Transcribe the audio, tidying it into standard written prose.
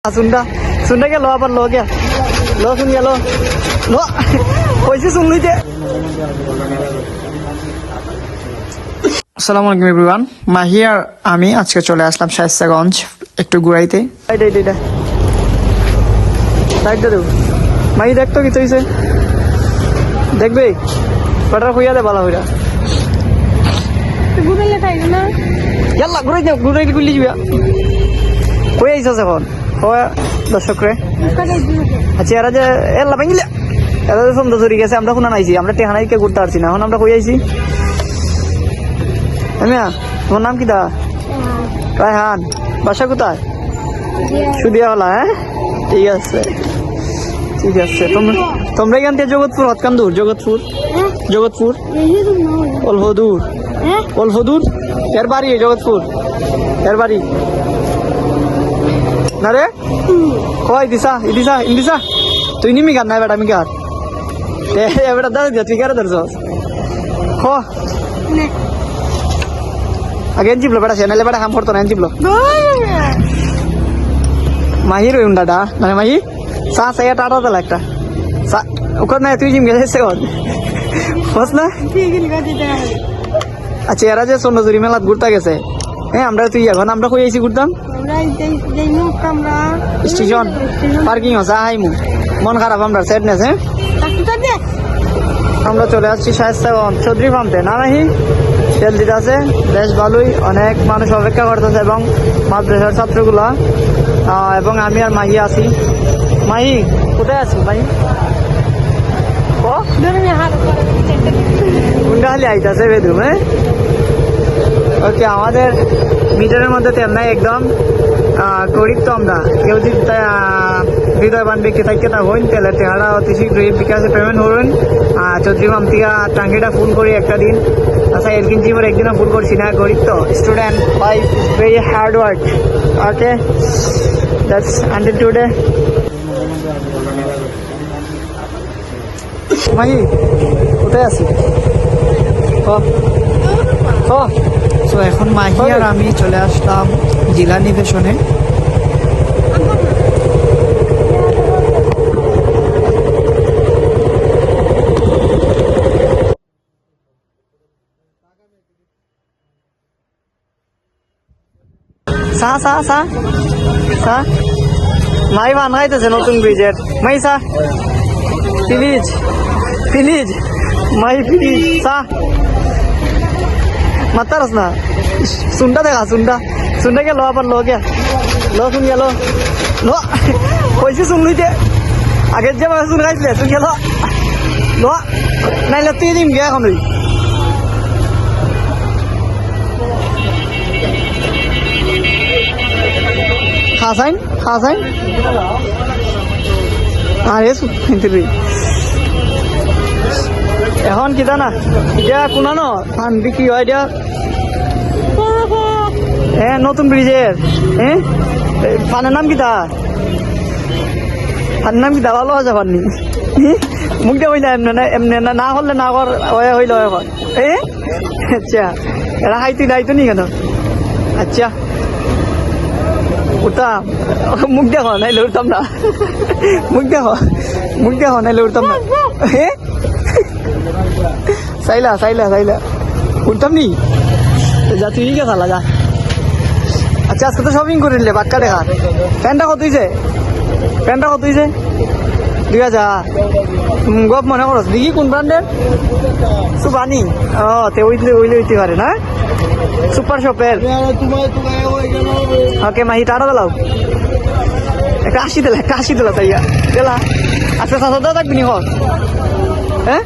सुनने के लो अपन लो क्या लो सुन गया लो लो कैसे सुन लीजिए। আসসালামু আলাইকুম এভরিওয়ান, মাহি আর আমি আজকে চলে আসলাম শায়েস্তাগঞ্জ একটু ঘুরাইতে। মাহি দেখতো কিছু হয়েছে দেখবে কটার হইয়া দে বালা হইয়া ঘুরাইলে খাইবে না ইয়াল্লা ঘুরাই যাও ঘুরাইলে গুলি যাবে কই আইছস এখন দর্শক রে। আচ্ছা এরা যে এল্লা ভাঙিলে এরা যে সন্ধ্যা চুরি গেছে আমরা শুনা নাইছি, আমরা টেহানাইকে ঘুরতে পারছি না, এখন আমরা কই আইছি। মিয়া তোমার নাম কি দা? রায়হান। বাসা কোথায়? সুদিয়া হলা। হ্যাঁ ঠিক আছে ঠিক আছে। তোমরা এখান থেকে জগৎপুর কতখান দূর? জগৎপুর অল্প দূর অল্প দূর। এর বাড়ি জগৎপুর এর বাড়ি না রে কয় দিশা ইদিশা ইন্দিশা তুই নিমি গান নাই বেটা আমি গান বেটা দাদা তুই কারে ধরছ খ আগে এনজিবলো বেটা সে নাইলে বেটা কাম করতো না এনজিবলো মাহির ওই দাদা মানে মাহি চা চাইয়া টাটা দিলা একটা চা ওখানে নাই তুই জিম গেছে বস না। আচ্ছা এরা যে সোনাঝুরি মেলাত ঘুরতে গেছে, হ্যাঁ আমরা তুই এখন আমরা কই আইছি ঘুরতাম স্টেশন পার্কিং আছে হাইমু মন খারাপ আমরা স্যাডনেস। হ্যাঁ আমরা চলে আসছি শায়েস্তাগঞ্জ চৌধুরী পাম্পে না নাহি তেল দিতে আছে বেশ ভালোই, অনেক মানুষ অপেক্ষা করতেছে এবং মাদ্রাসার ছাত্রগুলা এবং আমি আর মাহি আছি। মাহি কোথায় আছি? মাহি কোনটা খালি আইতাছে বেদুম। হ্যাঁ ওকে আমাদের মিটারের মধ্যে তেল নাই একদম গরিব তো আমরা, কেউ যদি হৃদয়বান ব্যক্তি থাকতে তা হইন তেলের টেহারা অতি শীঘ্রই বিকাশে পেমেন্ট হইন। চৌধুরী পাম্প থেকে টাঙ্গিটা ফুল করি একটা দিন, আচ্ছা এর কিনছি পরে একদিনও ফুল করছি না, গরিব তো student life very hard work. Okay that's until today. Mahi কোথায় আছি? তো এখন মাহি আর আমি চলে আসলাম জেলা নিবেশনে। মাই বান খাইতেছে নতুন ব্রিজের। মাই সা প্লিজ প্লিজ মাই প্লিজ সা মাতারস না सुनता देखा सुनने के लो अपन लो क्या लो सुन गया लो कैसे सुन लीजिए आगे जब सुन गाइस सुन गया लो नहीं लगती है गया कौन खासाइन আরে ইন্টারভিউ এখন কিতা না এতিয়া কোনা ন ফান বিক্রি হয় দিয়া হ্যাঁ নতুন ব্রিজের। হ্যাঁ ফানের নাম কিতা? ফানের নাম কিতা? ভালো আছে ফানি মুখ দিয়ে হইলে এমনি না করলে না কর হইল এখন। আচ্ছা এরা হাইতে দায়িত্ব নি কেন? আচ্ছা উঠতাম মুখ দেখো নাইলে উঠতাম না, মুখ দেখো নাইলে উঠতাম না। হ্যাঁ সাইলা উঠতাম নি যা তুই কে চালা যা। আচ্ছা আজকে তো শপিং করে নিলে বাক্কা দেখা। প্যান্টটা কত হয়েছে? 2000 গপ মনে করস দেখি কোন ব্র্যান্ডের? সুবানি। তে ওইলে হইতে পারে না সুপার শপের। ওকে মাহি টাটা দিলাও একটা 80 দিলা তাইয়া দিলা। আচ্ছা 7,000 থাকবি নি হ্যাঁ।